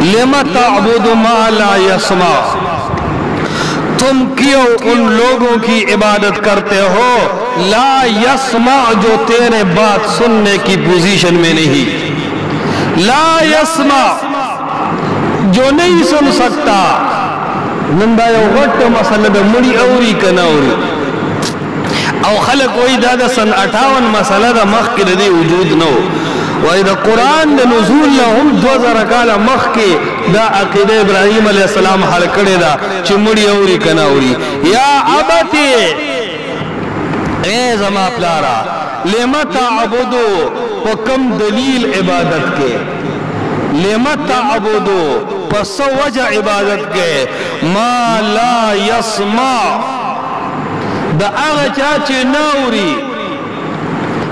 Lima तअबुदु मा ला यस्मा, तुम क्यों उन लोगों की इबादत करते हो ला यस्मा, जो तेरे बात सुनने की पोजीशन में नहीं, ला यस्मा जो नहीं सुन सकता। नंदा वट मसला मुड़ी औरी कनौरी और खलक वही दादा सन 58 मसला दा मख के दे वजूद नो वही दा कुरान दा नुज़ूल हम 2000 काल मख के दा अकीदे इब्राहिम अलैहि सलाम हल करे दा चिमुड़ी औरी कनौरी या अबती ए जमा प्यारा लेमा तअबुदु वकम दलील इबादत के, लेमा तअबुदु पस वजह इबादत के मा ला यस्मा दा आगा चाचे नौरी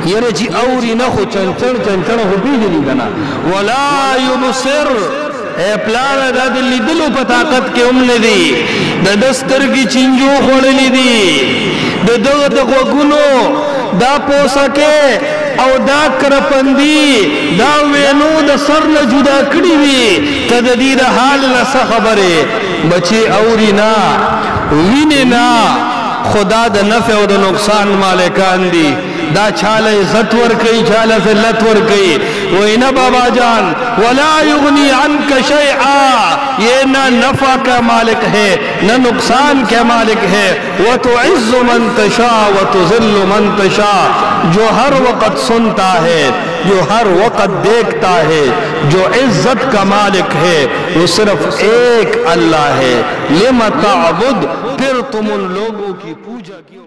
ये जी औरी न हो चंचण चंचण हो बीजली गना वला युबसिर ए प्लान दा दिल्ली दिलो पताकत के उमले दी दा दस्तर की चिंजो खोलली दी दा दगत को गुनो दा पोसके और दा करपंदी दा वेनो दा सर न जुदा कड़ी हुई तददीर हाल न खबरे बचे औरी ना विने ना खुदा द नफ़े और द नुकसान मालिकान दी दा छाले इज्जतवर कई छाले ज़िल्लतवर कई वही ना बाबा जान वला युगनी अन्का शैआ, ये ना नफा का मालिक है न नुकसान का मालिक है। व तुइज़्ज़ु मन तशा व तुज़िल्लु मन तशा, जो हर वक़्त सुनता है, जो हर वक़्त देखता है, जो इज्जत का मालिक है वो सिर्फ एक अल्लाह है। लिमा तअबुद, फिर तुम उन लोगों की पूजा क्यों